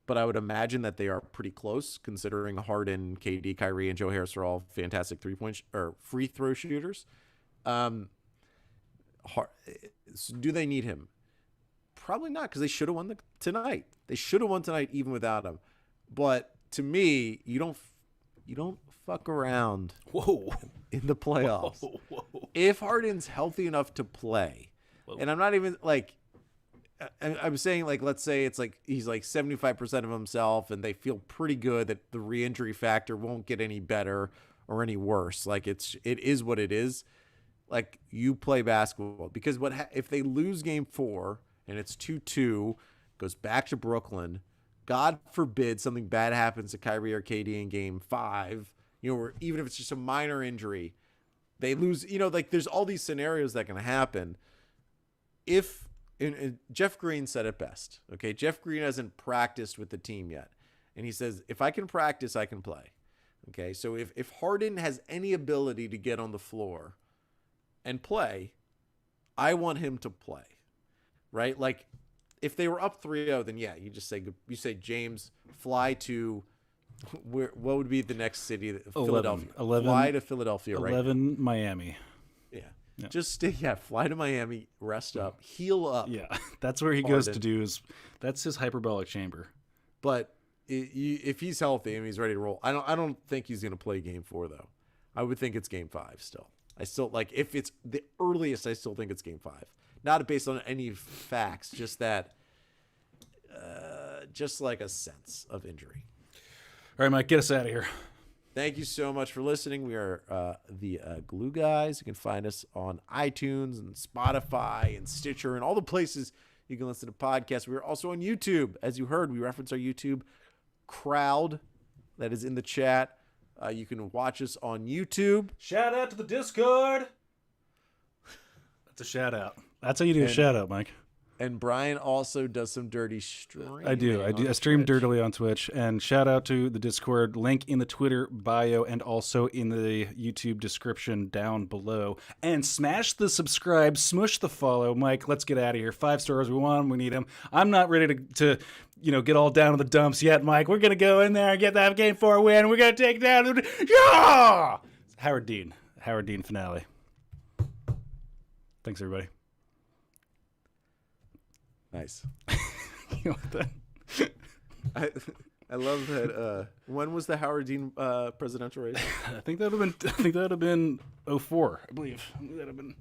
but I would imagine that they are pretty close, considering Harden, KD, Kyrie, and Joe Harris are all fantastic free throw shooters. Do they need him? Probably not, because they should have won tonight. They should have won tonight even without him. But to me, you don't fuck around. Whoa. In the playoffs. Whoa. If Harden's healthy enough to play, and I'm not even like. I'm saying, like, let's say it's like he's like 75% of himself, and they feel pretty good that the re-injury factor won't get any better or any worse. Like, it is what it is. Like, you play basketball, because if they lose Game 4 and it's 2-2, goes back to Brooklyn, God forbid something bad happens to Kyrie or KD in Game 5, or even if it's just a minor injury, they lose. Like, there's all these scenarios that can happen. And Jeff Green said it best. Okay, Jeff Green hasn't practiced with the team yet, and he says, if I can practice, I can play. Okay, so if Harden has any ability to get on the floor and play, I want him to play, right? Like, if they were up 3-0, then yeah, you say James, fly to what would be the next city? Philadelphia. 11, fly to Philadelphia, right? 11 Miami. Yeah. Just fly to Miami, rest up, heal up. Yeah, that's where he goes to do that's his hyperbolic chamber. But if he's healthy and he's ready to roll, I don't think he's going to play game 4 though. I would think it's game 5 still. I still like if it's the earliest. I still think it's game 5. Not based on any facts, just that, just like a sense of injury. All right, Mike, get us out of here. Thank you so much for listening. We are the Glue Guys. You can find us on iTunes and Spotify and Stitcher and all the places you can listen to podcasts. We are also on YouTube. As you heard, we reference our YouTube crowd that is in the chat. You can watch us on YouTube. Shout out to the Discord. That's a shout out. That's how you do a shout out, Mike. And Brian also does some dirty streaming. I do. I stream dirtily on Twitch. And shout out to the Discord. Link in the Twitter bio and also in the YouTube description down below. And smash the subscribe, smush the follow. Mike, let's get out of here. 5 stars. We want them. We need them. I'm not ready to get all down in the dumps yet, Mike. We're going to go in there and get that game 4 win. We're going to take down yeah! Howard Dean finale. Thanks, everybody. Nice. You know what I love that. When was the Howard Dean presidential race? I think that would have been 04, I believe. I think that would have been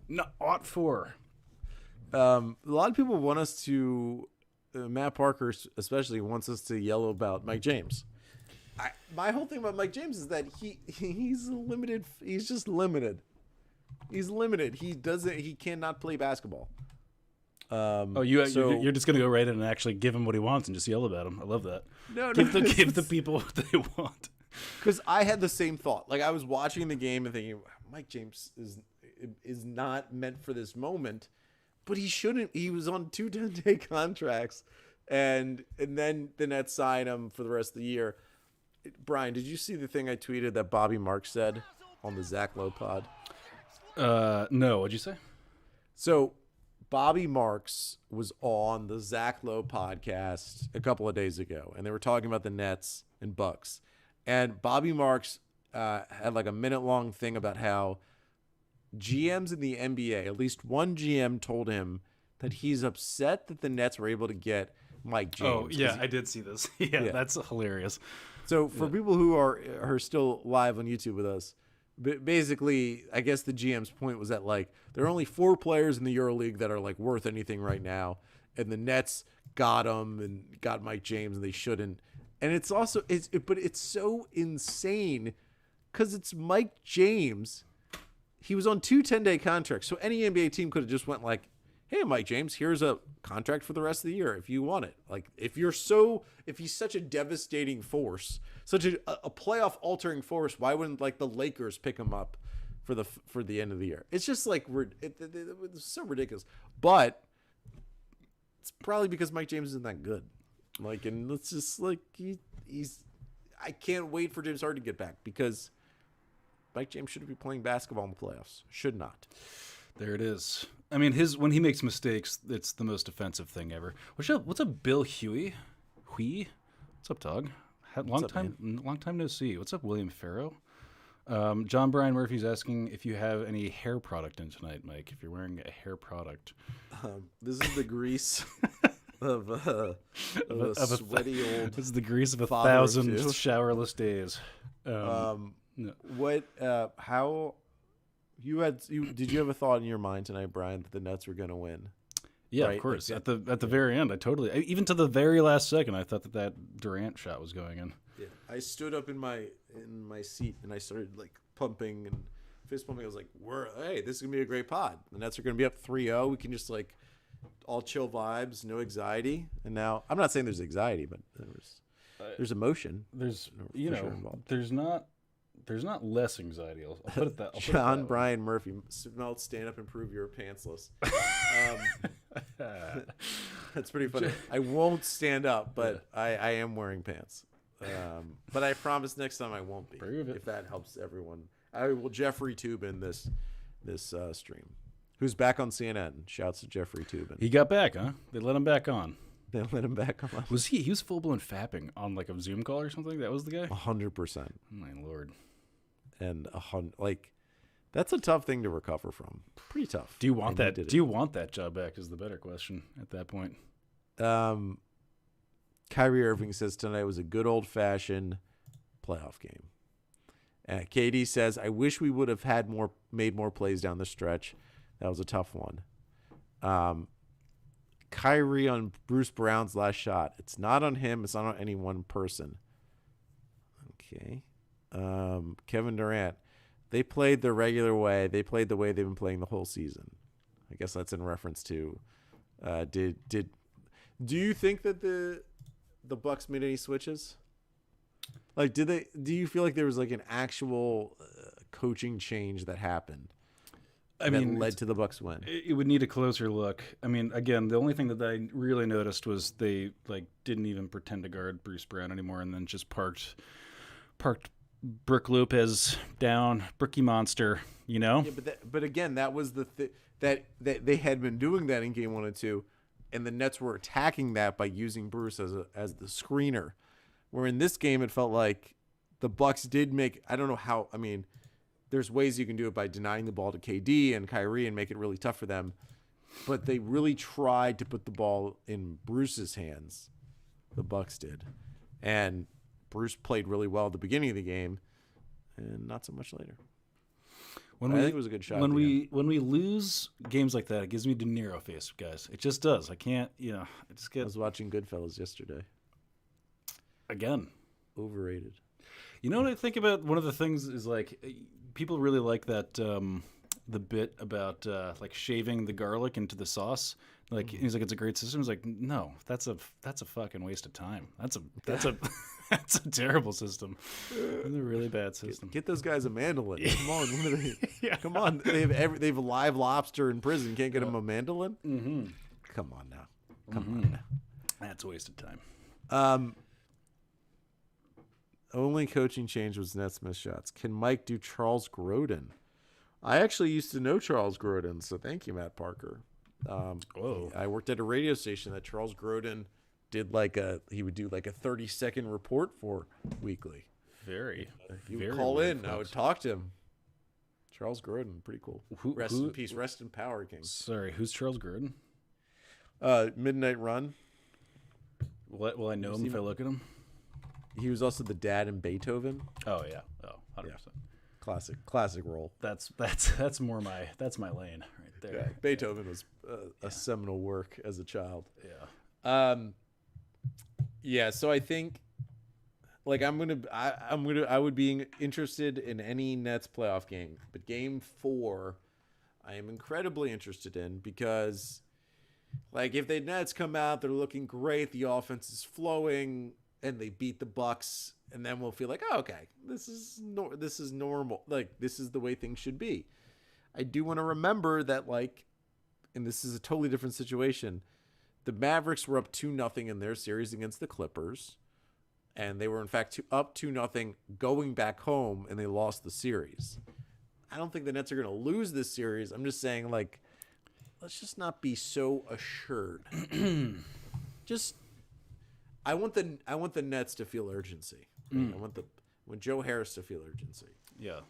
04. A lot of people want us to. Matt Parker especially wants us to yell about Mike James. My whole thing about Mike James is that he's limited. He's just limited. He's limited. He cannot play basketball. You're just gonna go right in and actually give him what he wants and just yell about him. I love that. Give the people what they want. Because I had the same thought. Like I was watching the game and thinking, Mike James is not meant for this moment, but he shouldn't. He was on 2 10-day contracts, and then the Nets signed him for the rest of the year. Brian, did you see the thing I tweeted that Bobby Marks said on the Zach Lowe pod? No. What'd you say? So. Bobby Marks was on the Zach Lowe podcast a couple of days ago, and they were talking about the Nets and Bucks. And Bobby Marks had like a minute-long thing about how GMs in the NBA, at least one GM told him that he's upset that the Nets were able to get Mike James. Oh, yeah, I did see this. Yeah, that's hilarious. So for people who are still live on YouTube with us, basically, I guess the GM's point was that like there are only 4 players in the EuroLeague that are like worth anything right now, and the Nets got him and got Mike James, and they shouldn't. And it's also but it's so insane because it's Mike James. He was on 2 10-day contracts, so any NBA team could have just went like, "Hey, Mike James, here's a contract for the rest of the year if you want it." Like if he's such a devastating force, such a playoff altering force, why wouldn't like the Lakers pick him up for the end of the year? It's just like it's so ridiculous. But it's probably because Mike James isn't that good. Like, and it's just like he's. I can't wait for James Harden to get back because Mike James shouldn't be playing basketball in the playoffs. Should not. There it is. I mean, when he makes mistakes, it's the most offensive thing ever. What's up, Bill Huey? What's up, dog? Long time no see. What's up, William Farrow? John Brian Murphy's asking if you have any hair product in tonight, Mike. If you're wearing a hair product, this is the grease of a sweaty old. This is the grease of 1,000 showerless days. What? How? Did you have a thought in your mind tonight, Brian, that the Nets were going to win? Yeah, right? Of course. Like, at the very end, even to the very last second, I thought that Durant shot was going in. Yeah, I stood up in my seat and I started like pumping and fist pumping. I was like, "Hey, this is gonna be a great pod. The Nets are gonna be up 3-0. We can just like all chill vibes, no anxiety." And now I'm not saying there's anxiety, but there's emotion. There's There's not less anxiety. I'll put it that. John Brian Murphy, smell, stand up and prove you're pantsless. That's pretty funny. I won't stand up, but I am wearing pants. But I promise next time I won't be. Prove it. If that helps everyone. I will Jeffrey Toobin this stream. Who's back on CNN? Shouts to Jeffrey Toobin. He got back, huh? They let him back on. They let him back on. Was he? He was full blown fapping on like a Zoom call or something. That was the guy. 100%. Oh, my lord. And that's a tough thing to recover from. Pretty tough. Do you want that? Do you want that job back? Is the better question at that point. Kyrie Irving says tonight was a good old-fashioned playoff game. KD says, I wish we would have made more plays down the stretch. That was a tough one. Kyrie on Bruce Brown's last shot. It's not on him. It's not on any one person. Okay. Kevin Durant. They played the regular way. They played the way they've been playing the whole season. I guess that's in reference to do you think that the Bucks made any switches? Like, do you feel like there was like an actual coaching change that happened? That led to the Bucks win. It would need a closer look. I mean, again, the only thing that I really noticed was they like didn't even pretend to guard Bruce Brown anymore, and then just parked Brook Lopez down, Brookie Monster. You know. Yeah, but again, that was the that they had been doing that in Game 1 and 2, and the Nets were attacking that by using Bruce as the screener. Where in this game, it felt like the Bucks did make. I don't know how. I mean. There's ways you can do it by denying the ball to KD and Kyrie and make it really tough for them. But they really tried to put the ball in Bruce's hands. The Bucks did. And Bruce played really well at the beginning of the game and not so much later. I think it was a good shot. When we lose games like that, it gives me De Niro face, guys. It just does. I can't, I was watching Goodfellas yesterday. Again. Overrated. You know what I think about? One of the things is like people really like that the bit about like shaving the garlic into the sauce. Like he's like, it's a great system. He's like, no, that's a fucking waste of time. That's a that's a terrible system. It's a really bad system. Get those guys a mandolin. Come on, what are they? Yeah. Come on. They have live lobster in prison. Can't get them a mandolin. Mm-hmm. Come on now. Come on now. That's a waste of time. Only coaching change was Nets missed shots. Can Mike do Charles Grodin? I actually used to know Charles Grodin, so thank you, Matt Parker. I worked at a radio station that Charles Grodin did he would do like a 30-second report for weekly. He would call in. I would talk to him. Charles Grodin, pretty cool. Rest in peace. Rest in power, King. Sorry, who's Charles Grodin? Midnight Run. Will I know him if I look at him? He was also the dad in Beethoven. Oh yeah. Oh, 100%. Yeah. Classic role. That's more my lane right there. Yeah. Beethoven was a seminal work as a child. Yeah. So I think like I would be interested in any Nets playoff game, but game 4 I am incredibly interested in because like if the Nets come out, they're looking great, the offense is flowing, and they beat the Bucks, and then we'll feel like, oh, okay, this is normal. Like, this is the way things should be. I do want to remember that, like, and this is a totally different situation, the Mavericks were up 2-0 in their series against the Clippers, and they were, in fact, up 2-0 going back home, and they lost the series. I don't think the Nets are going to lose this series. I'm just saying, like, let's just not be so assured. I want the Nets to feel urgency. I want Joe Harris to feel urgency. Yeah.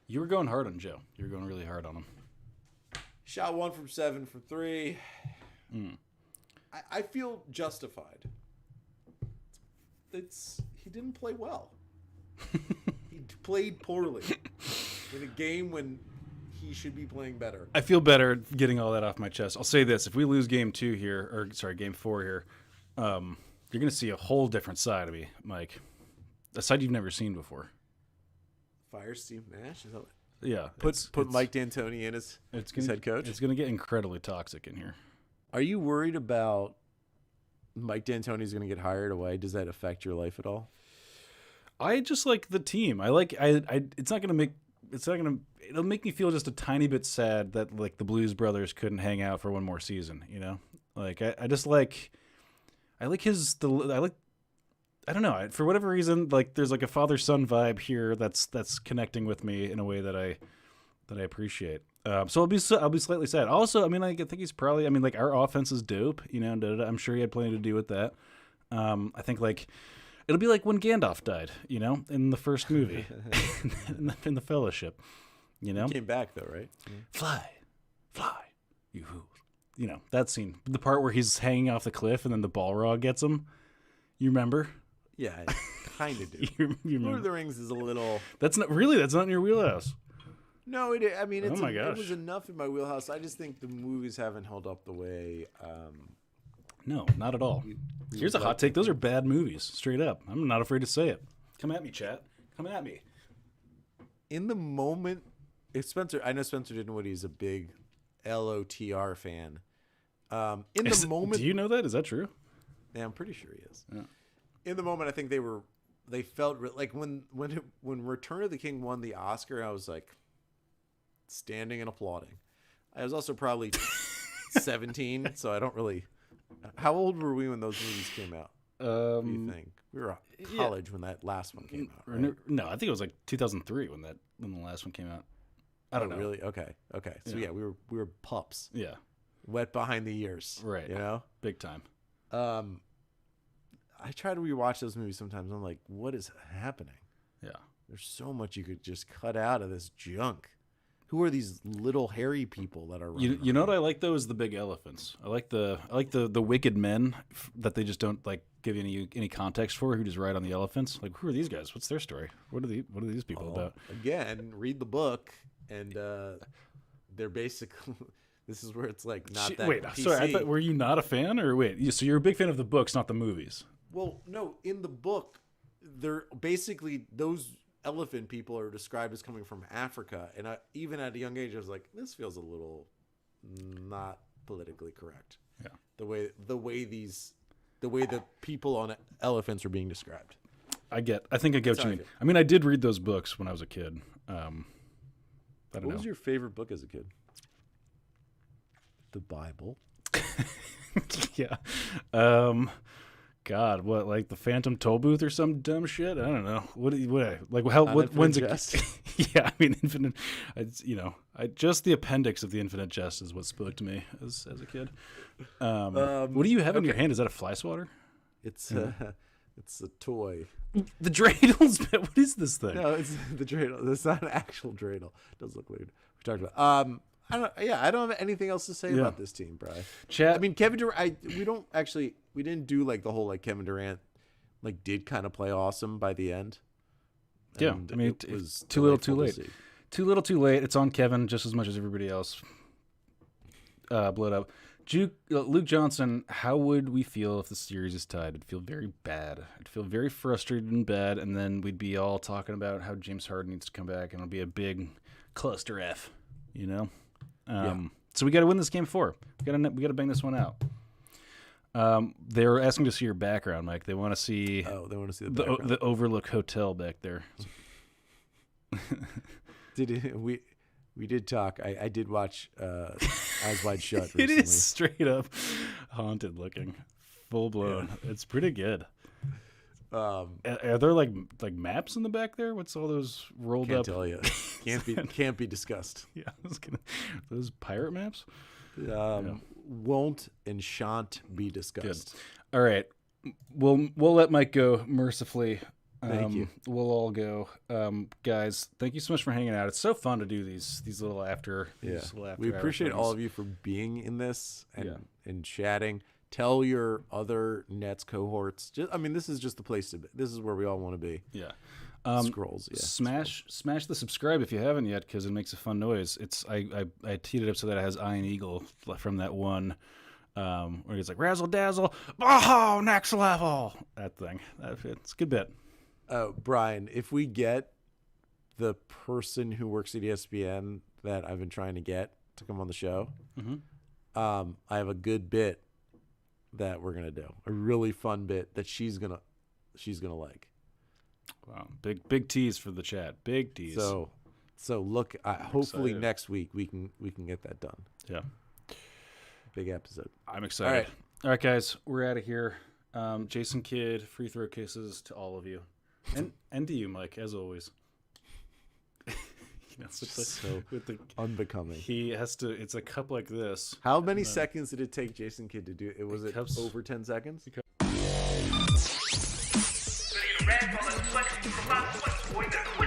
You were going hard on Joe. You were going really hard on him. Shot 1 from 7 from 3. I feel justified. He didn't play well. He played poorly in a game when he should be playing better. I feel better getting all that off my chest. I'll say this: if we lose game 4 here, you're going to see a whole different side of me, Mike. A side you've never seen before. Fire Steve Nash? Is that what? Yeah. Put Mike D'Antoni in as his head coach? It's going to get incredibly toxic in here. Are you worried about Mike D'Antoni's going to get hired away? Does that affect your life at all? I just like the team. It'll make me feel just a tiny bit sad that like the Blues brothers couldn't hang out for one more season, you know? Like I don't know. For whatever reason, like there's like a father-son vibe here that's connecting with me in a way that I appreciate. So I'll be slightly sad. Also, I mean, I think he's probably. I mean, like our offense is dope. You know, I'm sure he had plenty to do with that. I think like it'll be like when Gandalf died. You know, in the first movie, in the Fellowship. You know, he came back though, right? Fly, you. You know that scene, the part where he's hanging off the cliff and then the Balrog gets him. You remember? Yeah, I kind of do. You Lord remember? of the Rings is a little. That's not in your wheelhouse. No, I mean, Oh my it gosh. was enough in my wheelhouse. I just think the movies haven't held up the way. No, not at all. we Here's a would hot like take. Those are bad movies, straight up. I'm not afraid to say it. Come at me, chat. Come at me. In the moment, if Spencer, I know Spencer Dinwiddie is a big LOTR fan. In the moment, do you know that? Is that true? yeah, I'm pretty sure he is. Yeah. In the moment, I think they felt like when Return of the King won the Oscar, I was like standing and applauding. I was also probably 17, so I don't really. How old were we when those movies came out? What do you think? We were at college when that last one came out, right? No, I think it was like 2003 when the last one came out. I don't know. Really? Okay. So yeah, we were pups, Yeah, wet behind the ears, right. You know, big time. I try to rewatch those movies sometimes. I'm like, what is happening? Yeah. There's so much you could just cut out of this junk. Who are these little hairy people that are running You know what I like though is the big elephants. I like the wicked men that they just don't like give you any context for, who just ride on the elephants. Like, who are these guys? What's their story? What are these people about? Again, read the book, and they're basically. This is where it's like not that. Wait, PC. sorry. I thought, were you not a fan, or wait? So you're a big fan of the books, not the movies? Well, no. In the book, they're basically those elephant people are described as coming from Africa, and even at a young age, I was like, this feels a little not politically correct. Yeah. The way the people on elephants are being described. I think I get what you mean. I mean, I did read those books when I was a kid. I don't know. What was your favorite book as a kid? The Bible. Yeah. God, what, like the Phantom Toll Booth or some dumb shit? I don't know. When's it? Yeah, I mean, just the appendix of the Infinite Jest is what spoke to me as a kid. What do you have in your hand? Is that a fly swatter? It's it's a toy. The dreidels? What is this thing? No, it's the dreidel. It's not an actual dreidel. It does look weird. We talked about. I don't have anything else to say about this team, Bri. Chat. I mean, Kevin Durant. We didn't do like the whole like Kevin Durant, like did kind of play awesome by the end. Yeah, And I mean, it was too little, too delightful late. to see. Too little, too late. It's on Kevin just as much as everybody else. Blow it up. Luke Johnson, how would we feel if the series is tied? I'd feel very bad. I'd feel very frustrated and bad, and then we'd be all talking about how James Harden needs to come back, and it'll be a big cluster F, you know? So we got to win this game 4. We got to bang this one out. They're asking to see your background, Mike. They want to see. Oh, they want to see the Overlook Hotel back there. We did talk. I did watch Eyes Wide Shut recently. It is straight up haunted looking, full blown. Yeah. It's pretty good. Are there like maps in the back there? What's all those rolled Can't up? Tell you. Can't be discussed. Yeah, those pirate maps. Won't and shan't be discussed. Good. All right, we'll let Mike go mercifully. Thank you. We'll all go, guys. Thank you so much for hanging out. It's so fun to do these little after. Yeah, little we appreciate all of you for being in this and chatting. Tell your other Nets cohorts. This is just the place to be. This is where we all want to be. Yeah. Scrolls. Yeah. Smash the subscribe if you haven't yet, because it makes a fun noise. I teed it up so that it has Iron Eagle from that one where he's like razzle dazzle, oh next level. That thing. It's a good bit. Brian, if we get the person who works at ESPN that I've been trying to get to come on the show, I have a good bit that we're gonna do. A really fun bit that she's gonna like. Wow, big tease for the chat. Big tease. So look. Hopefully next week we can get that done. Yeah. Big episode. I'm excited. All right, guys, we're out of here. Jason Kidd, free throw kisses to all of you, and to you, Mike, as always. With the unbecoming. He has to. It's a cup like this. How many seconds did it take Jason Kidd to do it? Was it over 10 seconds? So you ran while the flex, you forgot what, boy,